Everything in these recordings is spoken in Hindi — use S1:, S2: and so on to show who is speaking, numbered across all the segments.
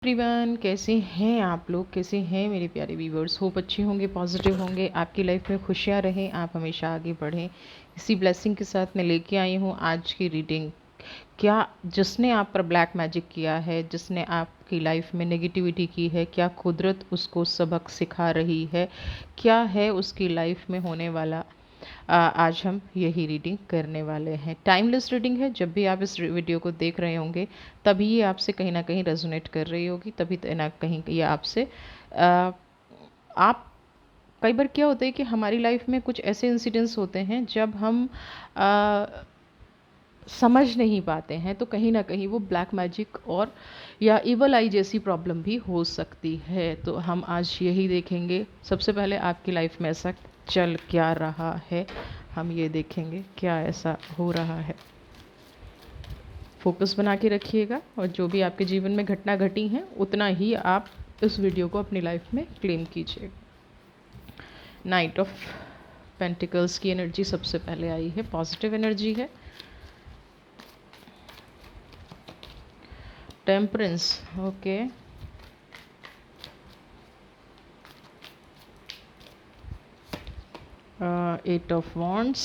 S1: एवरीवन, कैसे हैं आप लोग? कैसे हैं मेरे प्यारे व्यूवर्स? होप अच्छे होंगे, पॉजिटिव होंगे, आपकी लाइफ में खुशियां रहें, आप हमेशा आगे बढ़ें। इसी ब्लेसिंग के साथ मैं लेके आई हूँ आज की रीडिंग। क्या जिसने आप पर ब्लैक मैजिक किया है, जिसने आपकी लाइफ में नेगेटिविटी की है, क्या कुदरत उसको सबक सिखा रही है? क्या है उसकी लाइफ में होने वाला? आज हम यही रीडिंग करने वाले हैं। टाइमलेस रीडिंग है। जब भी आप इस वीडियो को देख रहे होंगे तभी ये आपसे कहीं ना कहीं रेजोनेट कर रही होगी, तभी ना कहीं ये आपसे आ, आप कई बार क्या होता है कि हमारी लाइफ में कुछ ऐसे इंसिडेंट्स होते हैं जब हम आ, समझ नहीं पाते हैं, तो कहीं ना कहीं वो ब्लैक मैजिक और या इवल आई जैसी प्रॉब्लम भी हो सकती है। तो हम आज यही देखेंगे। सबसे पहले आपकी लाइफ में ऐसा चल क्या रहा है, हम ये देखेंगे क्या ऐसा हो रहा है। फोकस बना के रखिएगा और जो भी आपके जीवन में घटना घटी हैं उतना ही आप इस वीडियो को अपनी लाइफ में क्लेम कीजिए। नाइट ऑफ पेंटिकल्स की एनर्जी सबसे पहले आई है, पॉजिटिव एनर्जी है। Temperance, okay. Eight of wands,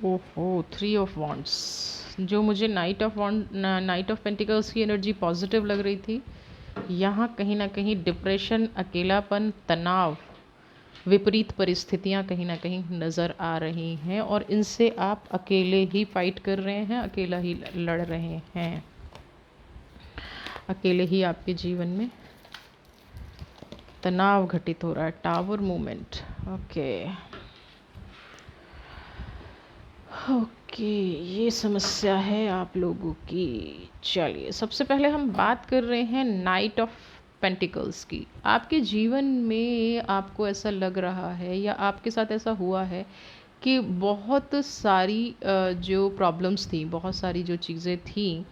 S1: ओहो, थ्री ऑफ वॉन्ड्स। जो मुझे नाइट ऑफ पेंटिकल्स की एनर्जी पॉजिटिव लग रही थी, यहाँ कहीं ना कहीं डिप्रेशन, अकेलापन, तनाव, विपरीत परिस्थितियाँ कहीं ना कहीं नज़र आ रही हैं और इनसे आप अकेले ही फाइट कर रहे हैं, अकेला ही लड़ रहे हैं, अकेले ही आपके जीवन में तनाव घटित हो रहा है। टावर मूवमेंट, ओके ओके, ये समस्या है आप लोगों की। चलिए, सबसे पहले हम बात कर रहे हैं नाइट ऑफ पेंटिकल्स की। आपके जीवन में आपको ऐसा लग रहा है या आपके साथ ऐसा हुआ है कि बहुत सारी जो प्रॉब्लम्स थी, बहुत सारी जो चीज़ें थी,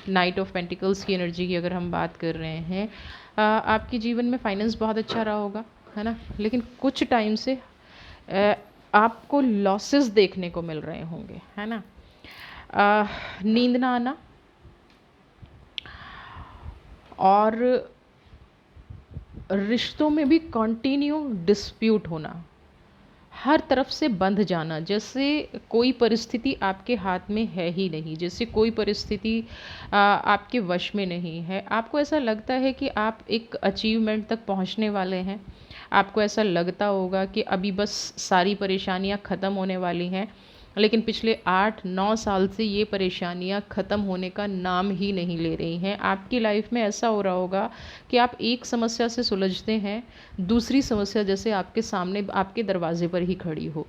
S1: नाइट ऑफ पेंटिकल्स की एनर्जी की अगर हम बात कर रहे हैं, आपके जीवन में फाइनेंस बहुत अच्छा रहा होगा, है ना, लेकिन कुछ टाइम से आपको लॉसेस देखने को मिल रहे होंगे, है ना। नींद ना आना और रिश्तों में भी कंटिन्यू डिस्प्यूट होना, हर तरफ से बंध जाना, जैसे कोई परिस्थिति आपके हाथ में है ही नहीं, जैसे कोई परिस्थिति आपके वश में नहीं है। आपको ऐसा लगता है कि आप एक अचीवमेंट तक पहुंचने वाले हैं, आपको ऐसा लगता होगा कि अभी बस सारी परेशानियां ख़त्म होने वाली हैं, लेकिन पिछले 8-9 साल से ये परेशानियां ख़त्म होने का नाम ही नहीं ले रही हैं। आपकी लाइफ में ऐसा हो रहा होगा कि आप एक समस्या से सुलझते हैं, दूसरी समस्या जैसे आपके सामने, आपके दरवाजे पर ही खड़ी हो।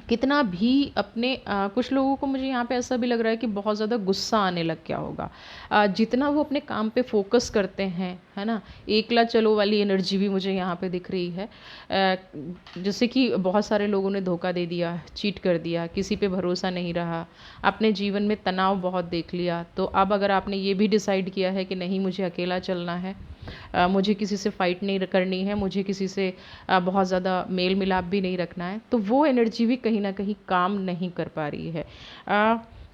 S1: कितना भी अपने कुछ लोगों को मुझे यहाँ पे ऐसा भी लग रहा है कि बहुत ज़्यादा गुस्सा आने लग गया होगा। जितना वो अपने काम पे फोकस करते हैं, है ना, एकला चलो वाली एनर्जी भी मुझे यहाँ पे दिख रही है। जैसे कि बहुत सारे लोगों ने धोखा दे दिया, चीट कर दिया, किसी पे भरोसा नहीं रहा, अपने जीवन में तनाव बहुत देख लिया। तो अब अगर आपने ये भी डिसाइड किया है कि नहीं, मुझे अकेला चलना है, मुझे किसी से फ़ाइट नहीं करनी है, मुझे किसी से बहुत ज़्यादा मेल मिलाप भी नहीं रखना है, तो वो एनर्जी भी कहीं ना कहीं काम नहीं कर पा रही है।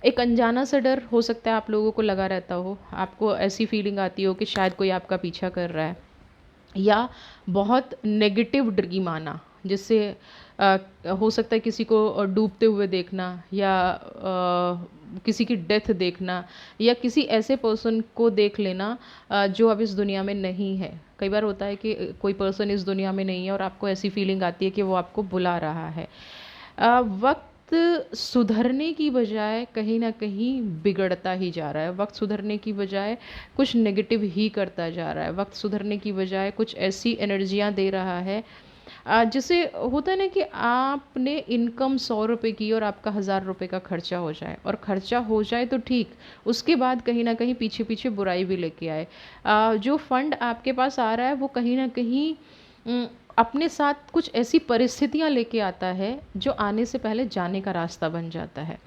S1: एक अनजाना सा डर हो सकता है आप लोगों को लगा रहता हो, आपको ऐसी फीलिंग आती हो कि शायद कोई आपका पीछा कर रहा है, या बहुत नेगेटिव ड्रीम आना, जिससे हो सकता है किसी को डूबते हुए देखना, या किसी की डेथ देखना, या किसी ऐसे पर्सन को देख लेना जो अब इस दुनिया में नहीं है। कई बार होता है कि कोई पर्सन इस दुनिया में नहीं है और आपको ऐसी फीलिंग आती है कि वो आपको बुला रहा है। वक्त सुधरने की बजाय कहीं ना कहीं बिगड़ता ही जा रहा है, वक्त सुधरने की बजाय कुछ नेगेटिव ही करता जा रहा है, वक्त सुधरने की बजाय कुछ ऐसी एनर्जियां दे रहा है। जैसे होता है ना कि आपने इनकम 100 रुपये की और आपका 1000 रुपये का खर्चा हो जाए, और खर्चा हो जाए तो ठीक, उसके बाद कहीं ना कहीं पीछे पीछे बुराई भी लेके आए। जो फंड आपके पास आ रहा है वो कहीं ना कहीं अपने साथ कुछ ऐसी परिस्थितियां लेके आता है जो आने से पहले जाने का रास्ता बन जाता है।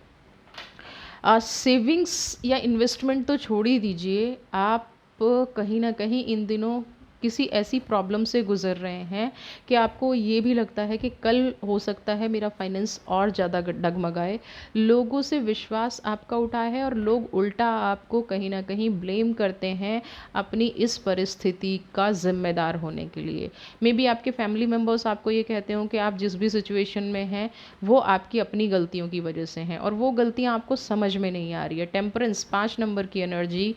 S1: सेविंग्स या इन्वेस्टमेंट तो छोड़ ही दीजिए, आप कहीं ना कहीं इन दिनों किसी ऐसी प्रॉब्लम से गुज़र रहे हैं कि आपको ये भी लगता है कि कल हो सकता है मेरा फाइनेंस और ज़्यादा डगमगाए। लोगों से विश्वास आपका उठा है और लोग उल्टा आपको कहीं न कहीं ब्लेम करते हैं अपनी इस परिस्थिति का ज़िम्मेदार होने के लिए। मे बी आपके फैमिली मेंबर्स आपको ये कहते हों कि आप जिस भी सिचुएशन में हैं वो आपकी अपनी गलतियों की वजह से हैं और वो गलतियाँ आपको समझ में नहीं आ रही है। टेम्परेंस 5 नंबर की एनर्जी,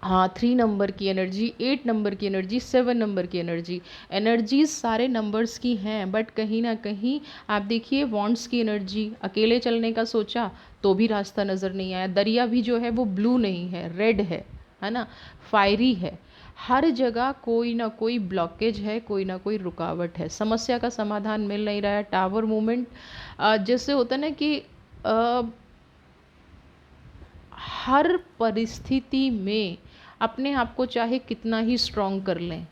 S1: हाँ 3 नंबर की एनर्जी, 8 नंबर की एनर्जी, 7 नंबर की एनर्जी, एनर्जीज सारे नंबर्स की हैं, बट कहीं ना कहीं आप देखिए वॉन्ड्स की एनर्जी, अकेले चलने का सोचा तो भी रास्ता नज़र नहीं आया। दरिया भी जो है वो ब्लू नहीं है, रेड है ना, फायरी है। हर जगह कोई ना कोई ब्लॉकेज है, कोई ना कोई रुकावट है, समस्या का समाधान मिल नहीं रहा है। टावर मूवमेंट जैसे होता है ना कि अ, हर परिस्थिति में अपने आप को चाहे कितना ही स्ट्रॉन्ग कर लें,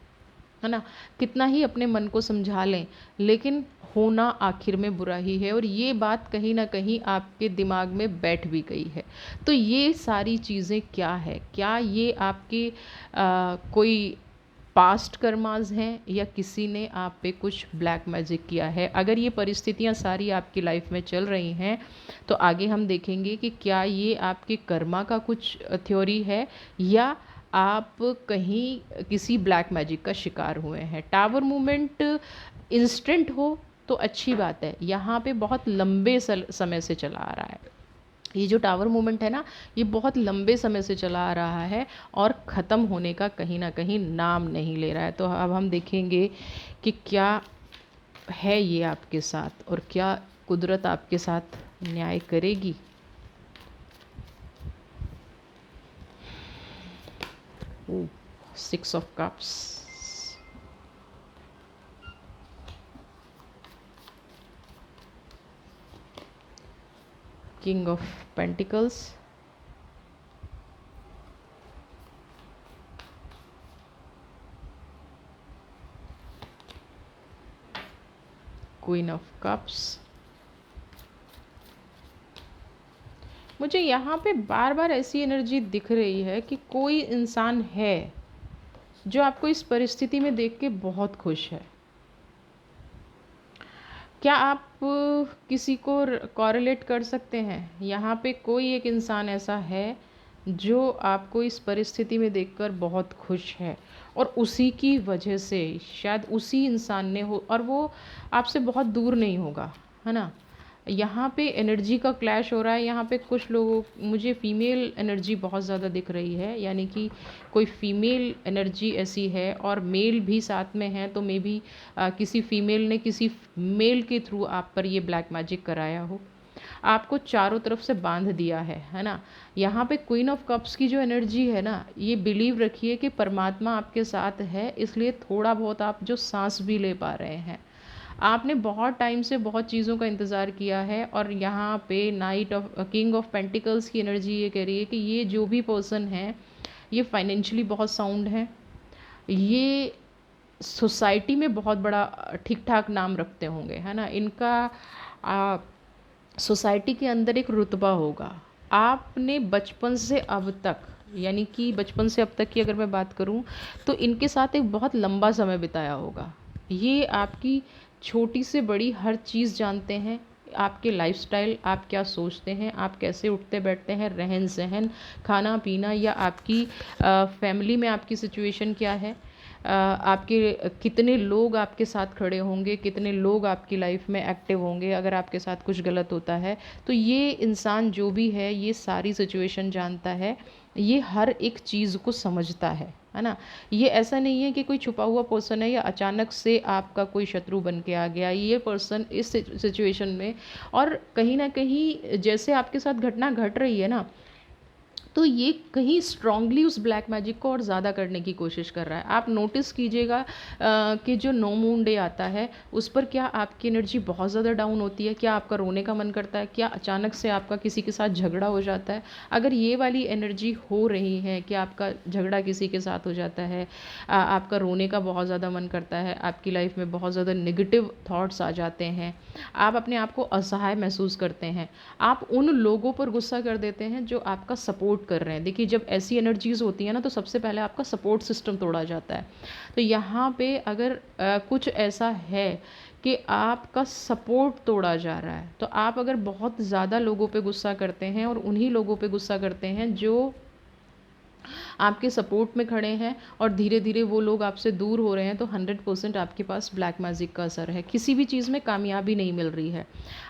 S1: है ना, कितना ही अपने मन को समझा लें, लेकिन होना आखिर में बुरा ही है। और ये बात कहीं ना कहीं आपके दिमाग में बैठ भी गई है। तो ये सारी चीज़ें क्या है, क्या ये आपके कोई पास्ट कर्मास हैं या किसी ने आप पे कुछ ब्लैक मैजिक किया है? अगर ये परिस्थितियाँ सारी आपकी लाइफ में चल रही हैं तो आगे हम देखेंगे कि क्या ये आपके कर्मा का कुछ थ्योरी है या आप कहीं किसी ब्लैक मैजिक का शिकार हुए हैं। टावर मूवमेंट इंस्टेंट हो तो अच्छी बात है, यहाँ पे बहुत लंबे समय से चला आ रहा है। ये जो टावर मूवमेंट है ना, ये बहुत लंबे समय से चला आ रहा है और ख़त्म होने का कहीं ना कहीं नाम नहीं ले रहा है। तो अब हम देखेंगे कि क्या है ये आपके साथ और क्या कुदरत आपके साथ न्याय करेगी। ओह, 6 of cups, king of pentacles, queen of cups. मुझे यहाँ पे बार बार ऐसी एनर्जी दिख रही है कि कोई इंसान है जो आपको इस परिस्थिति में देख के बहुत खुश है। क्या आप किसी को कॉरेलेट कर सकते हैं? यहाँ पे कोई एक इंसान ऐसा है जो आपको इस परिस्थिति में देखकर बहुत खुश है और उसी की वजह से शायद उसी इंसान ने हो, और वो आपसे बहुत दूर नहीं होगा, है ना। यहाँ पे एनर्जी का क्लैश हो रहा है। यहाँ पे कुछ लोगों, मुझे फीमेल एनर्जी बहुत ज़्यादा दिख रही है, यानी कि कोई फीमेल एनर्जी ऐसी है और मेल भी साथ में है। तो मे बी किसी फीमेल ने किसी मेल के थ्रू आप पर ये ब्लैक मैजिक कराया हो, आपको चारों तरफ से बांध दिया है ना। यहाँ पे क्वीन ऑफ कप्स की जो एनर्जी है ना, ये बिलीव रखिए कि परमात्मा आपके साथ है, इसलिए थोड़ा बहुत आप जो सांस भी ले पा रहे हैं। आपने बहुत टाइम से बहुत चीज़ों का इंतज़ार किया है और यहाँ पे night of king of pentacles की एनर्जी ये कह रही है कि ये जो भी पर्सन है ये फाइनेंशियली बहुत साउंड है, ये सोसाइटी में बहुत बड़ा ठीक ठाक नाम रखते होंगे, है ना। इनका सोसाइटी के अंदर एक रुतबा होगा। आपने बचपन से अब तक, यानी कि बचपन से अब तक की अगर मैं बात करूं तो इनके साथ एक बहुत लंबा समय बिताया होगा। ये आपकी छोटी से बड़ी हर चीज़ जानते हैं, आपके लाइफस्टाइल, आप क्या सोचते हैं, आप कैसे उठते बैठते हैं, रहन सहन, खाना पीना, या आपकी फैमिली में आपकी सिचुएशन क्या है, आपके कितने लोग आपके साथ खड़े होंगे, कितने लोग आपकी लाइफ में एक्टिव होंगे अगर आपके साथ कुछ गलत होता है। तो ये इंसान जो भी है ये सारी सिचुएशन जानता है, ये हर एक चीज़ को समझता है ना। ये ऐसा नहीं है कि कोई छुपा हुआ पर्सन है या अचानक से आपका कोई शत्रु बन के आ गया। ये पर्सन इस सिचुएशन में, और कहीं ना कहीं जैसे आपके साथ घटना घट रही है ना, तो ये कहीं स्ट्रांगली उस ब्लैक मैजिक को और ज़्यादा करने की कोशिश कर रहा है। आप नोटिस कीजिएगा कि जो नो मून डे आता है उस पर क्या आपकी एनर्जी बहुत ज़्यादा डाउन होती है, क्या आपका रोने का मन करता है, क्या अचानक से आपका किसी के साथ झगड़ा हो जाता है। अगर ये वाली एनर्जी हो रही है कि आपका झगड़ा किसी के साथ हो जाता है, आपका रोने का बहुत ज़्यादा मन करता है, आपकी लाइफ में बहुत ज़्यादा नेगेटिव थाट्स आ जाते हैं, आप अपने आप को असहाय महसूस करते हैं, आप उन लोगों पर गुस्सा कर देते हैं जो आपका सपोर्ट कर रहे हैं। देखिए जब ऐसी एनर्जीज़ होती हैं ना तो सबसे पहले आपका सपोर्ट सिस्टम तोड़ा जाता है। तो यहाँ पे अगर कुछ ऐसा है कि आपका सपोर्ट तोड़ा जा रहा है, तो आप अगर बहुत ज़्यादा लोगों पे गुस्सा करते हैं और उन्हीं लोगों पे गुस्सा करते हैं जो आपके सपोर्ट में खड़े हैं और धीरे धीरे वो लोग आपसे दूर हो रहे हैं, तो 100% आपके पास ब्लैक मैजिक का असर है। किसी भी चीज़ में कामयाबी नहीं मिल रही है।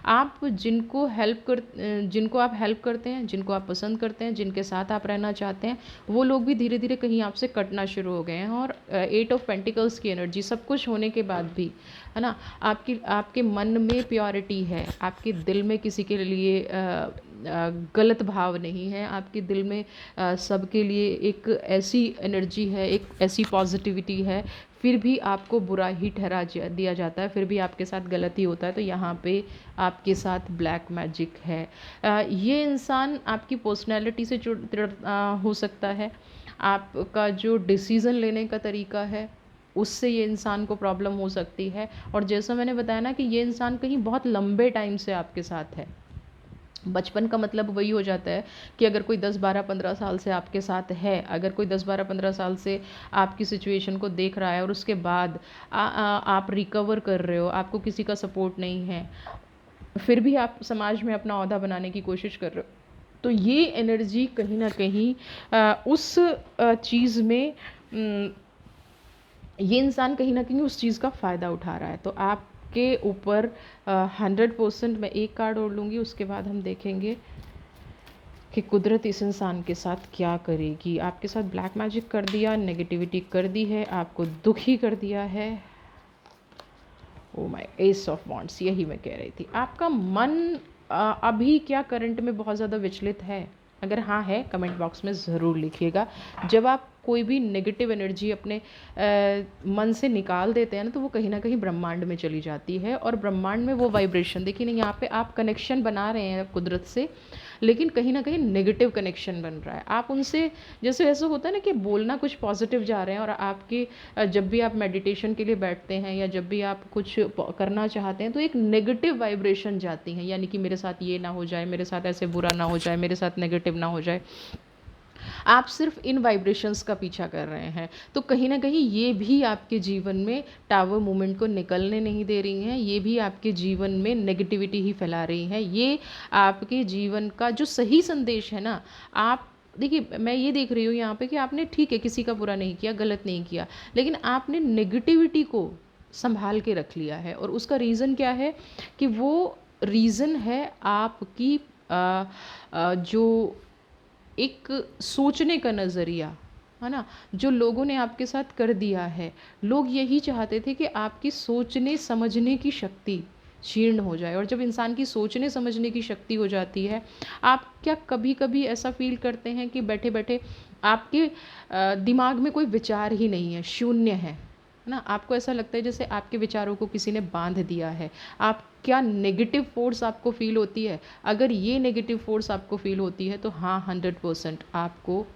S1: आप जिनको आप हेल्प करते हैं, जिनको आप पसंद करते हैं, जिनके साथ आप रहना चाहते हैं, वो लोग भी धीरे धीरे कहीं आपसे कटना शुरू हो गए हैं। और 8 ऑफ पेंटिकल्स की एनर्जी सब कुछ होने के बाद भी, है ना, आपके मन में प्योरिटी है, आपके दिल में किसी के लिए गलत भाव नहीं है, आपके दिल में सबके लिए एक ऐसी एनर्जी है, एक ऐसी पॉजिटिविटी है, फिर भी आपको बुरा ही दिया जाता है, फिर भी आपके साथ गलत ही होता है। तो यहाँ पे आपके साथ ब्लैक मैजिक है। ये इंसान आपकी पर्सनैलिटी से हो सकता है, आपका जो डिसीज़न लेने का तरीका है उससे ये इंसान को प्रॉब्लम हो सकती है। और जैसा मैंने बताया ना कि ये इंसान कहीं बहुत लंबे टाइम से आपके साथ है। बचपन का मतलब वही हो जाता है कि अगर कोई 10, 12, 15 साल से आपके साथ है, अगर कोई 10, 12, 15 साल से आपकी सिचुएशन को देख रहा है और उसके बाद आप रिकवर कर रहे हो, आपको किसी का सपोर्ट नहीं है, फिर भी आप समाज में अपना ओहदा बनाने की कोशिश कर रहे हो, तो ये एनर्जी कहीं ना कहीं उस चीज़ में ये इंसान कहीं ना कहीं उस चीज़ का फ़ायदा उठा रहा है। तो आपके ऊपर 100%, मैं एक कार्ड और लूँगी, उसके बाद हम देखेंगे कि कुदरत इस इंसान के साथ क्या करेगी। आपके साथ ब्लैक मैजिक कर दिया, नेगेटिविटी कर दी है, आपको दुखी कर दिया है। Oh my, S of wands, यही मैं कह रही थी। आपका मन अभी क्या करंट में बहुत ज़्यादा विचलित है? अगर हाँ है, कमेंट बॉक्स में ज़रूर लिखिएगा। जब आप कोई भी नेगेटिव एनर्जी अपने मन से निकाल देते हैं ना, तो वो कहीं ना कहीं ब्रह्मांड में चली जाती है, और ब्रह्मांड में वो वाइब्रेशन, देखिए ना यहाँ पे आप कनेक्शन बना रहे हैं कुदरत से, लेकिन कहीं ना कहीं नेगेटिव कनेक्शन बन रहा है। आप उनसे, जैसे ऐसा होता है ना कि बोलना कुछ पॉजिटिव जा रहे हैं, और आपके जब भी आप मेडिटेशन के लिए बैठते हैं या जब भी आप कुछ करना चाहते हैं, तो एक नेगेटिव वाइब्रेशन जाती हैं, यानी कि मेरे साथ ये ना हो जाए, मेरे साथ ऐसे बुरा ना हो जाए, मेरे साथ नेगेटिव ना हो जाए। आप सिर्फ इन वाइब्रेशंस का पीछा कर रहे हैं। तो कहीं ना कहीं ये भी आपके जीवन में टावर मूवमेंट को निकलने नहीं दे रही हैं, ये भी आपके जीवन में नेगेटिविटी ही फैला रही हैं। ये आपके जीवन का जो सही संदेश है ना, आप देखिए, मैं ये देख रही हूँ यहाँ पे कि आपने, ठीक है, किसी का बुरा नहीं किया, गलत नहीं किया, लेकिन आपने नेगेटिविटी को संभाल के रख लिया है। और उसका रीज़न क्या है? कि वो रीज़न है आपकी जो एक सोचने का नज़रिया, है ना, जो लोगों ने आपके साथ कर दिया है। लोग यही चाहते थे कि आपकी सोचने समझने की शक्ति क्षीण हो जाए, और जब इंसान की सोचने समझने की शक्ति हो जाती है, आप क्या कभी कभी ऐसा फील करते हैं कि बैठे बैठे आपके दिमाग में कोई विचार ही नहीं है, शून्य है ना? आपको ऐसा लगता है जैसे आपके विचारों को किसी ने बांध दिया है। आप क्या नेगेटिव फोर्स आपको फील होती है? अगर ये नेगेटिव फोर्स आपको फील होती है, तो हाँ, 100% आपको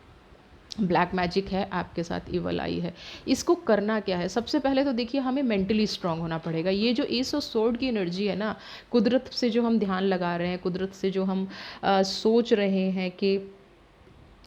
S1: ब्लैक मैजिक है, आपके साथ इवल आई है। इसको करना क्या है? सबसे पहले तो देखिए, हमें मेंटली स्ट्रांग होना पड़ेगा। ये जो एस ऑफ सोर्ड की एनर्जी है ना, कुदरत से जो हम ध्यान लगा रहे हैं, कुदरत से जो हम सोच रहे हैं कि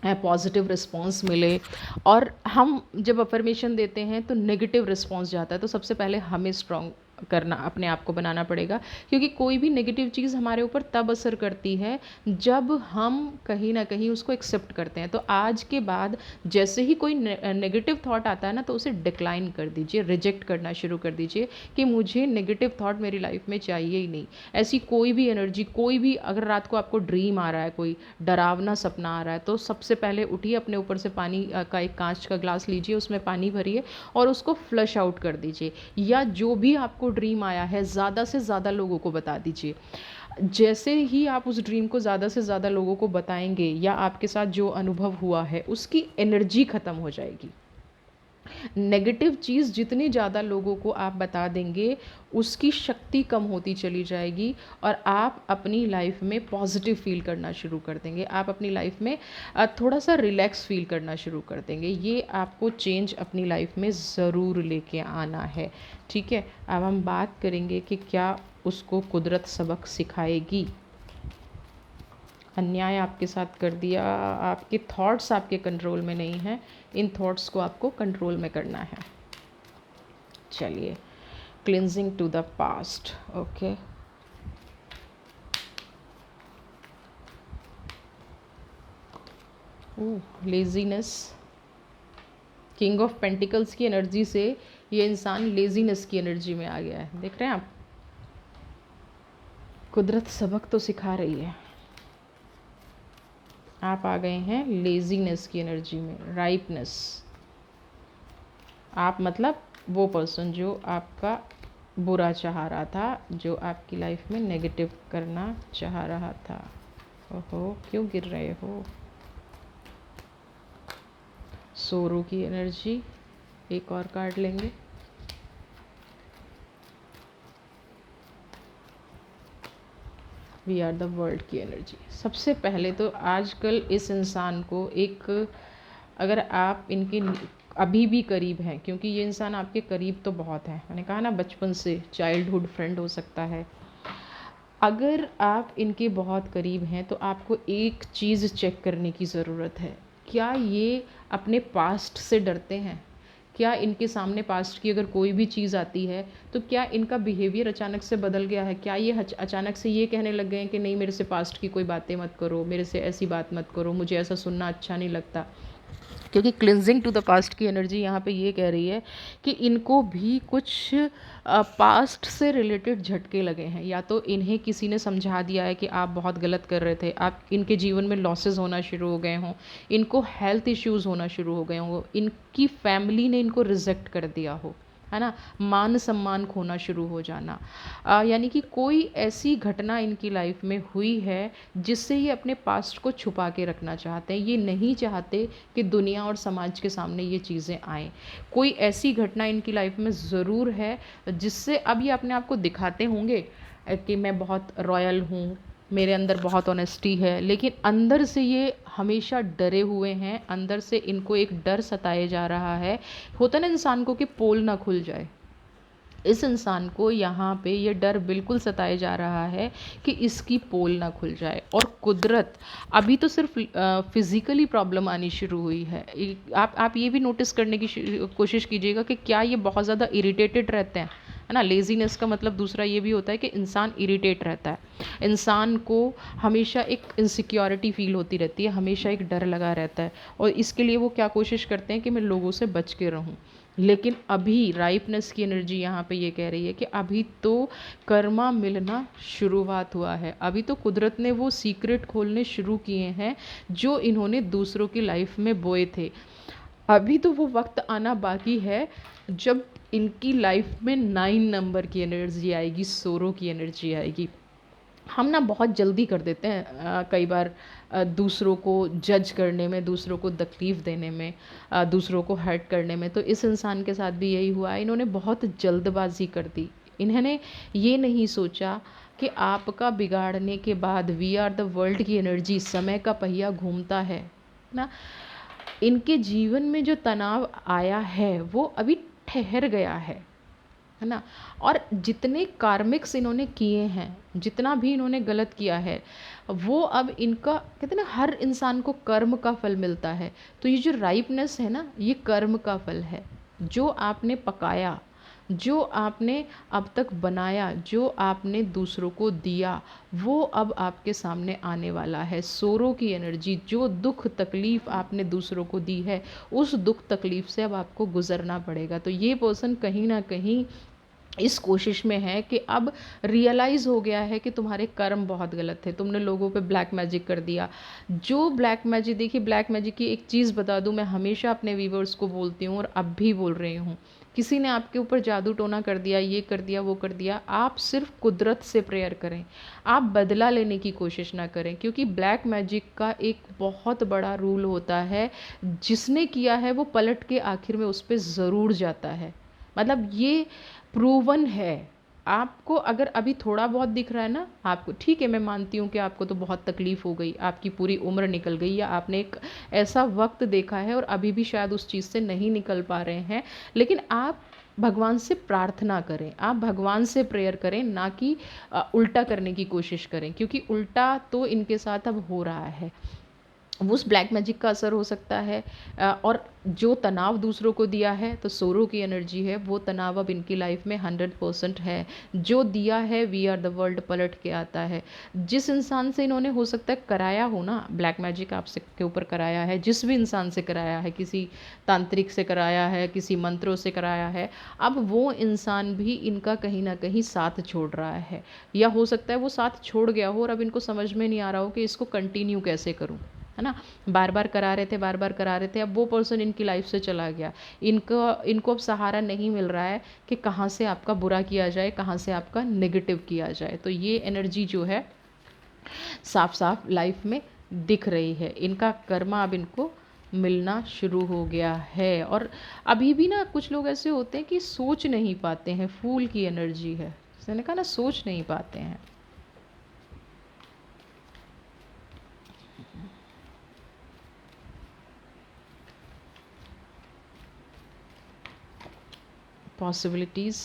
S1: पॉजिटिव रिस्पॉन्स मिले, और हम जब अफर्मेशन देते हैं तो नेगेटिव रिस्पॉन्स जाता है, तो सबसे पहले हमें स्ट्रांग करना, अपने आप को बनाना पड़ेगा। क्योंकि कोई भी नेगेटिव चीज़ हमारे ऊपर तब असर करती है जब हम कहीं ना कहीं उसको एक्सेप्ट करते हैं। तो आज के बाद जैसे ही कोई नेगेटिव थॉट आता है ना, तो उसे डिक्लाइन कर दीजिए, रिजेक्ट करना शुरू कर दीजिए कि मुझे नेगेटिव थॉट मेरी लाइफ में चाहिए ही नहीं। ऐसी कोई भी एनर्जी, कोई भी, अगर रात को आपको ड्रीम आ रहा है, कोई डरावना सपना आ रहा है, तो सबसे पहले उठिए, अपने ऊपर से पानी का एक कांच का ग्लास लीजिए, उसमें पानी भरिए और उसको फ्लश आउट कर दीजिए। या जो भी आपको ड्रीम आया है, ज़्यादा से ज़्यादा लोगों को बता दीजिए। जैसे ही आप उस ड्रीम को ज़्यादा से ज़्यादा लोगों को बताएंगे, या आपके साथ जो अनुभव हुआ है उसकी एनर्जी ख़त्म हो जाएगी। नेगेटिव चीज़ जितनी ज़्यादा लोगों को आप बता देंगे, उसकी शक्ति कम होती चली जाएगी, और आप अपनी लाइफ में पॉजिटिव फील करना शुरू कर देंगे। आप अपनी लाइफ में थोड़ा सा रिलैक्स फील करना शुरू कर देंगे। ये आपको चेंज अपनी लाइफ में ज़रूर लेके आना है, ठीक है? अब हम बात करेंगे कि क्या उसको कुदरत सबक सिखाएगी। अन्याय आपके साथ कर दिया, आपके थॉट्स आपके कंट्रोल में नहीं हैं, इन थॉट्स को आपको कंट्रोल में करना है। चलिए, cleansing to the past. Okay, laziness, king of pentacles की एनर्जी से ये इंसान लेजीनेस की एनर्जी में आ गया है। देख रहे हैं आप, कुदरत सबक तो सिखा रही है। आप आ गए हैं लेजीनेस की एनर्जी में, राइपनेस। आप मतलब वो पर्सन जो आपका बुरा चाह रहा था, जो आपकी लाइफ में नेगेटिव करना चाह रहा था। ओहो, क्यों गिर रहे हो? सोरो की एनर्जी, एक और कार्ड लेंगे। वी आर द वर्ल्ड की एनर्जी। सबसे पहले तो आजकल इस इंसान को एक, अगर आप इनके अभी भी करीब हैं, क्योंकि ये इंसान आपके करीब तो बहुत है, मैंने कहा ना बचपन से चाइल्डहुड फ्रेंड हो सकता है। अगर आप इनके बहुत करीब हैं तो आपको एक चीज़ चेक करने की ज़रूरत है, क्या ये अपने पास्ट से डरते हैं? क्या इनके सामने पास्ट की अगर कोई भी चीज़ आती है तो क्या इनका बिहेवियर अचानक से बदल गया है? क्या ये अचानक से ये कहने लग गए हैं कि नहीं, मेरे से पास्ट की कोई बातें मत करो, मेरे से ऐसी बात मत करो, मुझे ऐसा सुनना अच्छा नहीं लगता? क्योंकि क्लिनजिंग टू द पास्ट की एनर्जी यहाँ पे ये कह रही है कि इनको भी कुछ पास्ट से रिलेटेड झटके लगे हैं, या तो इन्हें किसी ने समझा दिया है कि आप बहुत गलत कर रहे थे, आप इनके जीवन में लॉसेस होना शुरू हो गए हों, इनको हेल्थ इश्यूज़ होना शुरू हो गए हों, इनकी फैमिली ने इनको रिजेक्ट कर दिया हो, है ना, मान सम्मान खोना शुरू हो जाना, यानी कि कोई ऐसी घटना इनकी लाइफ में हुई है जिससे ये अपने पास्ट को छुपा के रखना चाहते हैं। ये नहीं चाहते कि दुनिया और समाज के सामने ये चीज़ें आएँ। कोई ऐसी घटना इनकी लाइफ में ज़रूर है जिससे अब ये अपने आप को दिखाते होंगे कि मैं बहुत रॉयल हूँ, मेरे अंदर बहुत ऑनेस्टी है, लेकिन अंदर से ये हमेशा डरे हुए हैं, अंदर से इनको एक डर सताए जा रहा है। होता ना इंसान को कि पोल ना खुल जाए, इस इंसान को यहाँ पे ये डर बिल्कुल सताए जा रहा है कि इसकी पोल ना खुल जाए। और कुदरत अभी तो सिर्फ फिज़िकली प्रॉब्लम आनी शुरू हुई है। आप ये भी नोटिस करने की कोशिश कीजिएगा कि क्या ये बहुत ज़्यादा इरिटेटेड रहते हैं, है ना। लेज़ीनेस का मतलब दूसरा ये भी होता है कि इंसान इरिटेट रहता है, इंसान को हमेशा एक इनसिक्योरिटी फील होती रहती है, हमेशा एक डर लगा रहता है, और इसके लिए वो क्या कोशिश करते हैं कि मैं लोगों से बच के रहूं। लेकिन अभी राइपनेस की एनर्जी यहाँ पे ये कह रही है कि अभी तो कर्मा मिलना शुरुआत हुआ है, अभी तो कुदरत ने वो सीक्रेट खोलने शुरू किए हैं जो इन्होंने दूसरों की लाइफ में बोए थे। अभी तो वो वक्त आना बाकी है जब इनकी लाइफ में 9 नंबर की एनर्जी आएगी, सोरो की एनर्जी आएगी। हम ना बहुत जल्दी कर देते हैं कई बार दूसरों को जज करने में, दूसरों को तकलीफ़ देने में, दूसरों को हर्ट करने में। तो इस इंसान के साथ भी यही हुआ, इन्होंने बहुत जल्दबाजी कर दी। इन्होंने ये नहीं सोचा कि आपका बिगाड़ने के बाद वी आर द वर्ल्ड की एनर्जी, समय का पहिया घूमता है ना। इनके जीवन में जो तनाव आया है वो अभी ठहर गया है ना। और जितने कार्मिक्स इन्होंने किए हैं, जितना भी इन्होंने गलत किया है, वो अब इनका, कहते हैं ना, हर इंसान को कर्म का फल मिलता है। तो ये जो राइपनेस है ना, ये कर्म का फल है। जो आपने पकाया, जो आपने अब तक बनाया, जो आपने दूसरों को दिया, वो अब आपके सामने आने वाला है। सोरो की एनर्जी, जो दुख तकलीफ़ आपने दूसरों को दी है, उस दुख तकलीफ़ से अब आपको गुजरना पड़ेगा। तो ये पर्सन कहीं ना कहीं इस कोशिश में है कि अब रियलाइज़ हो गया है कि तुम्हारे कर्म बहुत गलत थे, तुमने लोगों पे ब्लैक मैजिक कर दिया। जो ब्लैक मैजिक, देखिए ब्लैक मैजिक की एक चीज़ बता दूं, मैं हमेशा अपने व्यूवर्स को बोलती हूँ और अब भी बोल रही हूँ, किसी ने आपके ऊपर जादू टोना कर दिया, ये कर दिया, वो कर दिया, आप सिर्फ कुदरत से प्रेयर करें, आप बदला लेने की कोशिश ना करें। क्योंकि ब्लैक मैजिक का एक बहुत बड़ा रूल होता है, जिसने किया है वो पलट के आखिर में उस पर ज़रूर जाता है। मतलब ये प्रूवन है। आपको अगर अभी थोड़ा बहुत दिख रहा है ना, आपको ठीक है, मैं मानती हूँ कि आपको तो बहुत तकलीफ़ हो गई, आपकी पूरी उम्र निकल गई, या आपने एक ऐसा वक्त देखा है और अभी भी शायद उस चीज़ से नहीं निकल पा रहे हैं, लेकिन आप भगवान से प्रार्थना करें, आप भगवान से प्रेयर करें, ना कि उल्टा करने की कोशिश करें, क्योंकि उल्टा तो इनके साथ अब हो रहा है। वो उस ब्लैक मैजिक का असर हो सकता है। और जो तनाव दूसरों को दिया है, तो सोरो की एनर्जी है, वो तनाव अब इनकी लाइफ में 100% है। जो दिया है वी आर द वर्ल्ड पलट के आता है। जिस इंसान से इन्होंने हो सकता है कराया हो ना ब्लैक मैजिक, आपसे के ऊपर कराया है, जिस भी इंसान से कराया है, किसी तांत्रिक से कराया है, किसी मंत्रों से कराया है, अब वो इंसान भी इनका कहीं ना कहीं साथ छोड़ रहा है, या हो सकता है वो साथ छोड़ गया हो और अब इनको समझ में नहीं आ रहा हो कि इसको कंटिन्यू कैसे करूं, है ना। बार बार करा रहे थे, बार बार करा रहे थे, अब वो पर्सन इनकी लाइफ से चला गया। इनको अब सहारा नहीं मिल रहा है कि कहाँ से आपका बुरा किया जाए, कहाँ से आपका नेगेटिव किया जाए। तो ये एनर्जी जो है साफ साफ लाइफ में दिख रही है। इनका कर्मा अब इनको मिलना शुरू हो गया है। और अभी भी ना कुछ लोग ऐसे होते हैं कि सोच नहीं पाते हैं, फूल की एनर्जी है, मैंने कहा ना, सोच नहीं पाते हैं। Possibilities,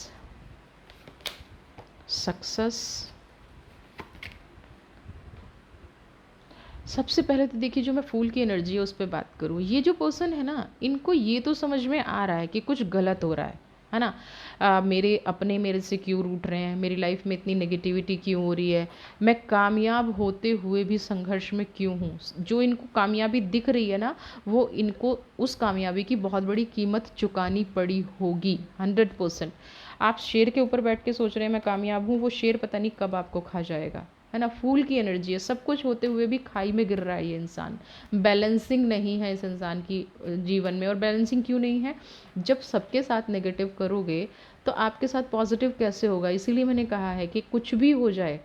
S1: success. सबसे पहले तो देखिए, जो मैं फूल की एनर्जी है उस पर बात करूँ, ये जो पर्सन है ना, इनको ये तो समझ में आ रहा है कि कुछ गलत हो रहा है ना। मेरे अपने मेरे से क्यों रूठ रहे हैं, मेरी लाइफ में इतनी नेगेटिविटी क्यों हो रही है, मैं कामयाब होते हुए भी संघर्ष में क्यों हूँ। जो इनको कामयाबी दिख रही है ना, वो इनको उस कामयाबी की बहुत बड़ी कीमत चुकानी पड़ी होगी 100%। आप शेर के ऊपर बैठ के सोच रहे हैं मैं कामयाब हूँ, वो शेर पता नहीं कब आपको खा जाएगा, है ना। फूल की एनर्जी है, सब कुछ होते हुए भी खाई में गिर रहा है ये इंसान। बैलेंसिंग नहीं है इस इंसान की जीवन में। और बैलेंसिंग क्यों नहीं है, जब सबके साथ नेगेटिव करोगे तो आपके साथ पॉजिटिव कैसे होगा। इसीलिए मैंने कहा है कि कुछ भी हो जाए,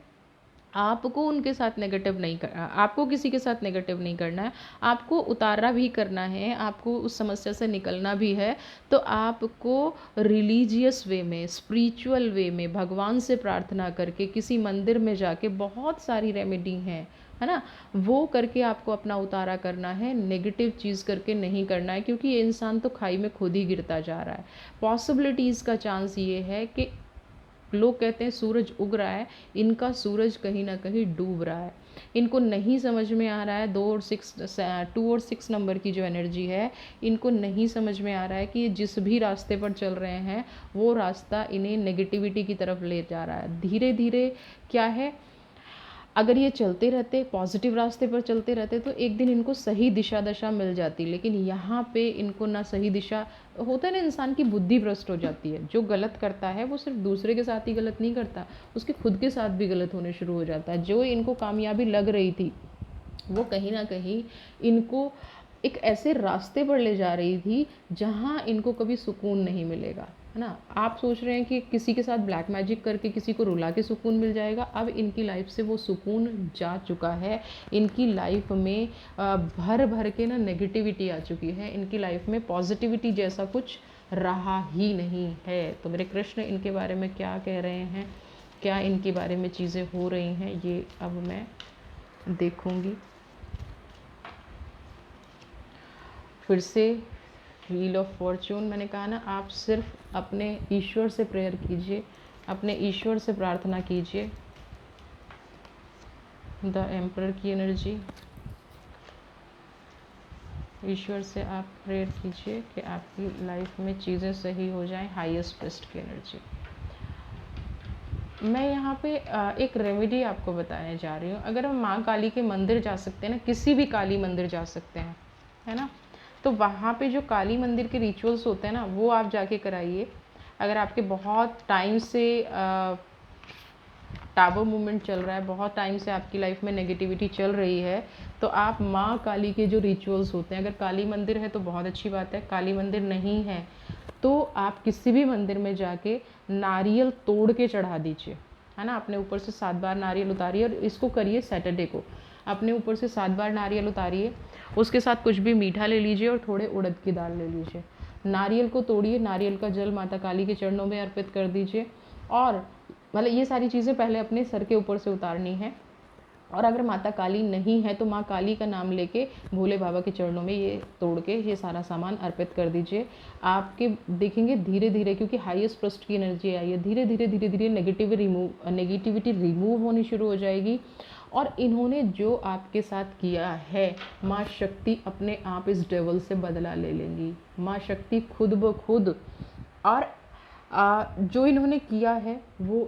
S1: आपको उनके साथ नेगेटिव नहीं कर, आपको किसी के साथ नेगेटिव नहीं करना है, आपको उतारा भी करना है, आपको उस समस्या से निकलना भी है। तो आपको रिलीजियस वे में, स्पिरिचुअल वे में, भगवान से प्रार्थना करके, किसी मंदिर में जाके, बहुत सारी रेमेडी हैं, है ना, वो करके आपको अपना उतारा करना है। नेगेटिव चीज़ करके नहीं करना है, क्योंकि ये इंसान तो खाई में खुद ही गिरता जा रहा है। पॉसिबिलिटीज़ का चांस ये है कि लोग कहते हैं सूरज उग रहा है, इनका सूरज कहीं ना कहीं डूब रहा है। इनको नहीं समझ में आ रहा है 2 और 6 नंबर की जो एनर्जी है, इनको नहीं समझ में आ रहा है कि ये जिस भी रास्ते पर चल रहे हैं वो रास्ता इन्हें नेगेटिविटी की तरफ ले जा रहा है। धीरे धीरे क्या है, अगर ये चलते रहते, पॉजिटिव रास्ते पर चलते रहते, तो एक दिन इनको सही दिशा दशा मिल जाती। लेकिन यहाँ पे इनको ना सही दिशा होता है ना, इंसान की बुद्धि भ्रष्ट हो जाती है। जो गलत करता है वो सिर्फ दूसरे के साथ ही गलत नहीं करता, उसके खुद के साथ भी गलत होने शुरू हो जाता है। जो इनको कामयाबी लग रही थी, वो कहीं ना कहीं इनको एक ऐसे रास्ते पर ले जा रही थी जहाँ इनको कभी सुकून नहीं मिलेगा, है ना। आप सोच रहे हैं कि किसी के साथ ब्लैक मैजिक करके किसी को रुला के सुकून मिल जाएगा, अब इनकी लाइफ से वो सुकून जा चुका है। इनकी लाइफ में भर भर के ना नेगेटिविटी आ चुकी है, इनकी लाइफ में पॉजिटिविटी जैसा कुछ रहा ही नहीं है। तो मेरे कृष्ण इनके बारे में क्या कह रहे हैं, क्या इनके बारे में चीज़ें हो रही हैं, ये अब मैं देखूँगी। फिर से व्हील ऑफ फॉर्चून, मैंने कहा ना, आप सिर्फ अपने ईश्वर से प्रेयर कीजिए, अपने ईश्वर से प्रार्थना कीजिए। द एम्परर की एनर्जी, ईश्वर से आप प्रेयर कीजिए कि आपकी लाइफ में चीज़ें सही हो जाएं। हाईएस्ट बेस्ट की एनर्जी। मैं यहाँ पे एक रेमेडी आपको बताने जा रही हूँ। अगर हम माँ काली के मंदिर जा सकते हैं ना, किसी भी काली मंदिर जा सकते हैं, है ना, तो वहाँ पे जो काली मंदिर के रिचुअल्स होते हैं ना, वो आप जाके कराइए। अगर आपके बहुत टाइम से टावर मूवमेंट चल रहा है, बहुत टाइम से आपकी लाइफ में नेगेटिविटी चल रही है, तो आप माँ काली के जो रिचुअल्स होते हैं, अगर काली मंदिर है तो बहुत अच्छी बात है, काली मंदिर नहीं है तो आप किसी भी मंदिर में जाके नारियल तोड़ के चढ़ा दीजिए, है ना। अपने ऊपर से 7 बार नारियल उतारिए, और इसको करिए सैटरडे को। अपने ऊपर से 7 बार नारियल उतारिए, उसके साथ कुछ भी मीठा ले लीजिए और थोड़े उड़द की दाल ले लीजिए। नारियल को तोड़िए, नारियल का जल माता काली के चरणों में अर्पित कर दीजिए। और मतलब ये सारी चीज़ें पहले अपने सर के ऊपर से उतारनी है। और अगर माता काली नहीं है तो माँ काली का नाम लेके भोले बाबा के चरणों में ये तोड़ के ये सारा सामान अर्पित कर दीजिए। आपके देखेंगे धीरे धीरे, क्योंकि हाईएस्ट ट्रस्ट की एनर्जी आई है, धीरे धीरे धीरे धीरे नेगेटिविटी रिमूव होनी शुरू हो जाएगी। और इन्होंने जो आपके साथ किया है, माँ शक्ति अपने आप इस डेवल से बदला ले लेंगी, माँ शक्ति खुद ब खुद। और जो इन्होंने किया है वो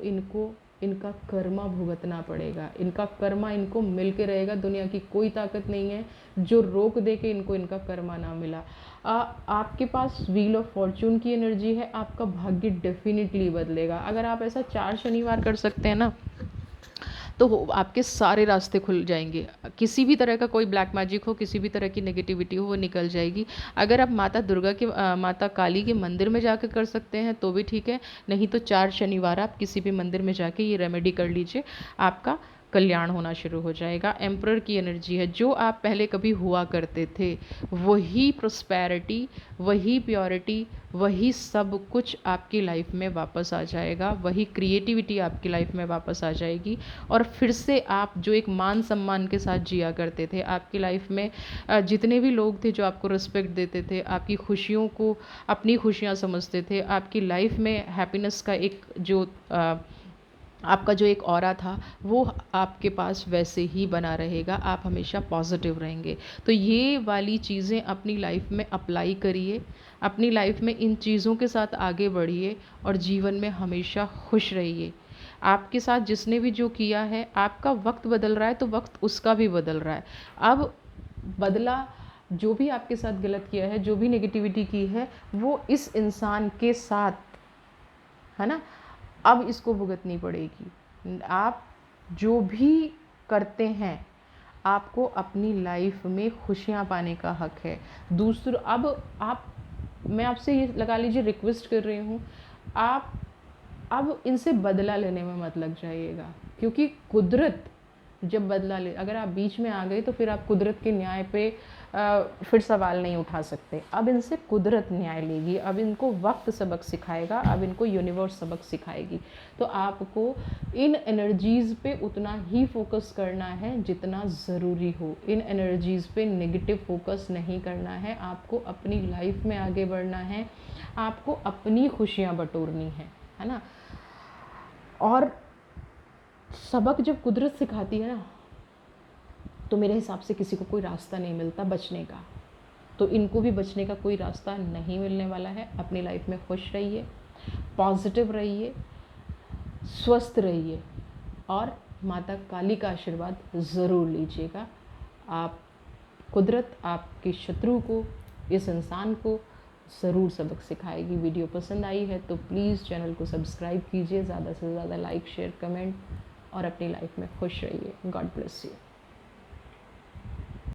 S1: इनका कर्मा भुगतना पड़ेगा, इनका कर्मा इनको मिल के रहेगा। दुनिया की कोई ताकत नहीं है जो रोक दे के इनको इनका कर्मा ना मिला। आपके पास व्हील ऑफ फॉर्चून की एनर्जी है, आपका भाग्य डेफिनेटली बदलेगा। अगर आप ऐसा 4 शनिवार कर सकते हैं ना, तो आपके सारे रास्ते खुल जाएंगे। किसी भी तरह का कोई ब्लैक मैजिक हो, किसी भी तरह की नेगेटिविटी हो, वो निकल जाएगी। अगर आप माता दुर्गा के माता काली के मंदिर में जाकर कर सकते हैं तो भी ठीक है, नहीं तो 4 शनिवार आप किसी भी मंदिर में जाके ये रेमेडी कर लीजिए, आपका कल्याण होना शुरू हो जाएगा। एम्परर की एनर्जी है, जो आप पहले कभी हुआ करते थे वही प्रोस्पेरिटी, वही प्योरिटी, वही सब कुछ आपकी लाइफ में वापस आ जाएगा, वही क्रिएटिविटी आपकी लाइफ में वापस आ जाएगी। और फिर से आप जो एक मान सम्मान के साथ जिया करते थे, आपकी लाइफ में जितने भी लोग थे जो आपको रिस्पेक्ट देते थे, आपकी खुशियों को अपनी खुशियाँ समझते थे, आपकी लाइफ में हैप्पीनेस का एक जो आपका जो एक ऑरा था वो आपके पास वैसे ही बना रहेगा, आप हमेशा पॉजिटिव रहेंगे। तो ये वाली चीज़ें अपनी लाइफ में अप्लाई करिए, अपनी लाइफ में इन चीज़ों के साथ आगे बढ़िए और जीवन में हमेशा खुश रहिए। आपके साथ जिसने भी जो किया है, आपका वक्त बदल रहा है तो वक्त उसका भी बदल रहा है। अब बदला, जो भी आपके साथ गलत किया है, जो भी नेगेटिविटी की है, वो इस इंसान के साथ, है ना, अब इसको भुगतनी पड़ेगी। आप जो भी करते हैं, आपको अपनी लाइफ में खुशियाँ पाने का हक है। दूसरों मैं आपसे ये लगा लीजिए रिक्वेस्ट कर रही हूँ, आप अब इनसे बदला लेने में मत लग जाइएगा, क्योंकि कुदरत जब बदला ले, अगर आप बीच में आ गए तो फिर आप कुदरत के न्याय पे फिर सवाल नहीं उठा सकते। अब इनसे कुदरत न्याय लेगी, अब इनको वक्त सबक सिखाएगा, अब इनको यूनिवर्स सबक सिखाएगी। तो आपको इन एनर्जीज़ पे उतना ही फोकस करना है जितना ज़रूरी हो। इन एनर्जीज़ पे नेगेटिव फोकस नहीं करना है। आपको अपनी लाइफ में आगे बढ़ना है, आपको अपनी खुशियाँ बटोरनी है ना। और सबक जब कुदरत सिखाती है ना, तो मेरे हिसाब से किसी को कोई रास्ता नहीं मिलता बचने का। तो इनको भी बचने का कोई रास्ता नहीं मिलने वाला है। अपनी लाइफ में खुश रहिए, पॉजिटिव रहिए, स्वस्थ रहिए और माता काली का आशीर्वाद ज़रूर लीजिएगा। कुदरत आपके शत्रु को, इस इंसान को ज़रूर सबक सिखाएगी। वीडियो पसंद आई है तो प्लीज़ चैनल को सब्सक्राइब कीजिए, ज़्यादा से ज़्यादा लाइक, शेयर, कमेंट और अपनी लाइफ में खुश रहिए। God bless you.